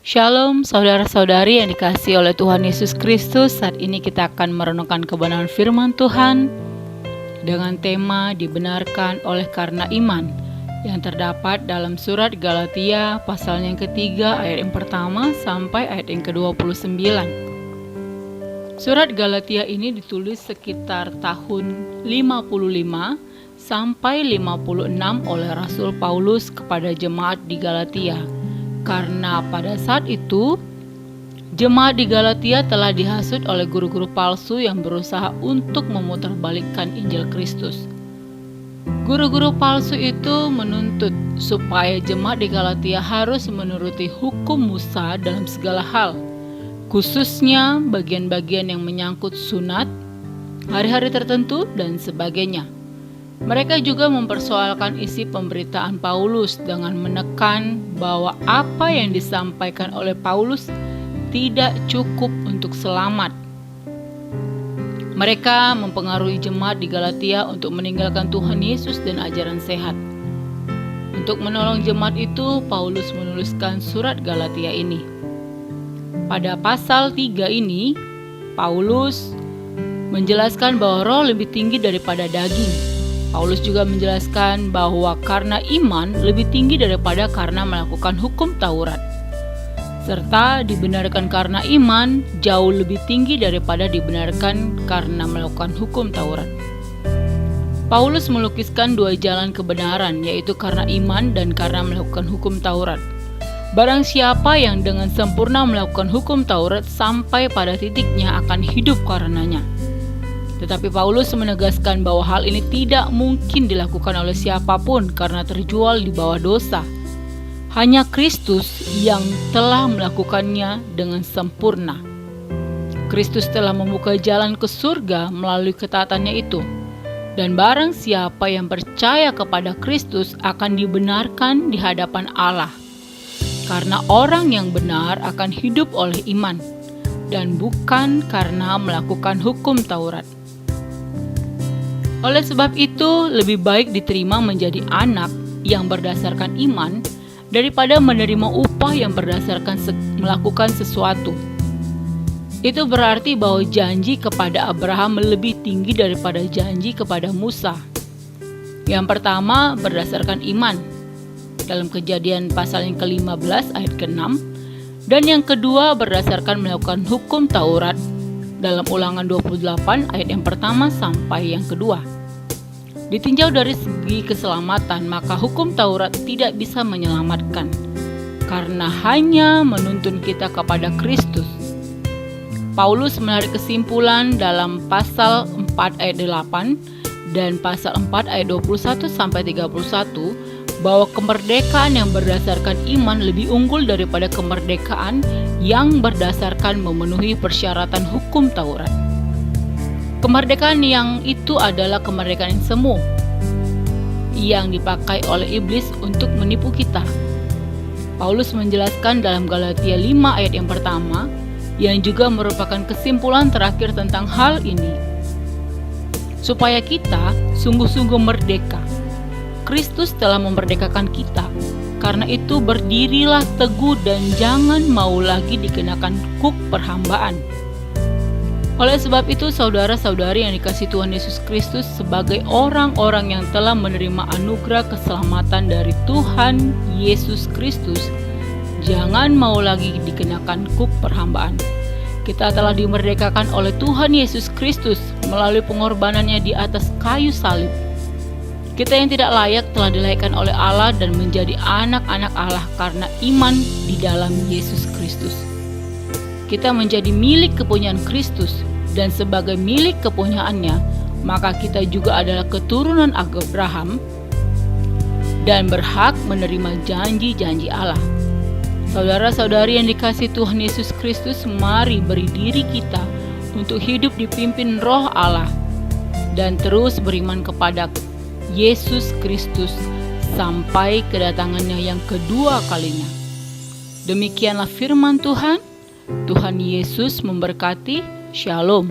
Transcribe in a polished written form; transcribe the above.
Shalom saudara-saudari yang dikasihi oleh Tuhan Yesus Kristus. Saat ini kita akan merenungkan kebenaran firman Tuhan dengan tema dibenarkan oleh karena iman yang terdapat dalam surat Galatia pasal yang ketiga ayat yang pertama sampai ayat yang ke-29. Surat Galatia ini ditulis sekitar tahun 55 sampai 56 oleh Rasul Paulus kepada jemaat di Galatia. Karena pada saat itu, jemaat di Galatia telah dihasut oleh guru-guru palsu yang berusaha untuk memutarbalikkan Injil Kristus. Guru-guru palsu itu menuntut supaya jemaat di Galatia harus menuruti hukum Musa dalam segala hal, khususnya bagian-bagian yang menyangkut sunat, hari-hari tertentu, dan sebagainya. Mereka juga mempersoalkan isi pemberitaan Paulus dengan menekan bahwa apa yang disampaikan oleh Paulus tidak cukup untuk selamat. Mereka mempengaruhi jemaat di Galatia untuk meninggalkan Tuhan Yesus dan ajaran sehat. Untuk menolong jemaat itu, Paulus menuliskan surat Galatia ini. Pada pasal 3 ini, Paulus menjelaskan bahwa roh lebih tinggi daripada daging. Paulus juga menjelaskan bahwa karena iman lebih tinggi daripada karena melakukan hukum Taurat, serta dibenarkan karena iman jauh lebih tinggi daripada dibenarkan karena melakukan hukum Taurat. Paulus melukiskan dua jalan kebenaran, yaitu karena iman dan karena melakukan hukum Taurat. Barang siapa yang dengan sempurna melakukan hukum Taurat sampai pada titiknya akan hidup karenanya. Tetapi Paulus menegaskan bahwa hal ini tidak mungkin dilakukan oleh siapapun karena terjual di bawah dosa. Hanya Kristus yang telah melakukannya dengan sempurna. Kristus telah membuka jalan ke surga melalui ketaatannya itu. Dan barang siapa yang percaya kepada Kristus akan dibenarkan di hadapan Allah. Karena orang yang benar akan hidup oleh iman dan bukan karena melakukan hukum Taurat. Oleh sebab itu, lebih baik diterima menjadi anak yang berdasarkan iman daripada menerima upah yang berdasarkan melakukan sesuatu. Itu berarti bahwa janji kepada Abraham lebih tinggi daripada janji kepada Musa. Yang pertama berdasarkan iman dalam Kejadian pasal yang ke-15 ayat ke-6, dan yang kedua berdasarkan melakukan hukum Taurat dalam Ulangan 28 ayat yang pertama sampai yang kedua. Ditinjau dari segi keselamatan, maka hukum Taurat tidak bisa menyelamatkan, karena hanya menuntun kita kepada Kristus. Paulus menarik kesimpulan dalam pasal 4 ayat 8 dan pasal 4 ayat 21 sampai 31 bahwa kemerdekaan yang berdasarkan iman lebih unggul daripada kemerdekaan yang berdasarkan memenuhi persyaratan hukum Taurat. Kemerdekaan yang itu adalah kemerdekaan yang semu yang dipakai oleh iblis untuk menipu kita. Paulus menjelaskan dalam Galatia 5 ayat yang pertama, yang juga merupakan kesimpulan terakhir tentang hal ini. Supaya kita sungguh-sungguh merdeka. Kristus telah memerdekakan kita. Karena itu berdirilah teguh dan jangan mau lagi dikenakan kuk perhambaan. Oleh sebab itu, saudara-saudari yang dikasihi Tuhan Yesus Kristus, sebagai orang-orang yang telah menerima anugerah keselamatan dari Tuhan Yesus Kristus, jangan mau lagi dikenakan kuk perhambaan. Kita telah dimerdekakan oleh Tuhan Yesus Kristus melalui pengorbanannya di atas kayu salib. Kita yang tidak layak telah dilahirkan oleh Allah dan menjadi anak-anak Allah karena iman di dalam Yesus Kristus. Kita menjadi milik kepunyaan Kristus, dan sebagai milik kepunyaannya, maka kita juga adalah keturunan Abraham dan berhak menerima janji-janji Allah. Saudara-saudari yang dikasihi Tuhan Yesus Kristus, mari beri diri kita untuk hidup dipimpin Roh Allah dan terus beriman kepada Yesus Kristus sampai kedatangannya yang kedua kalinya. Demikianlah firman Tuhan. Tuhan Yesus memberkati. Shalom.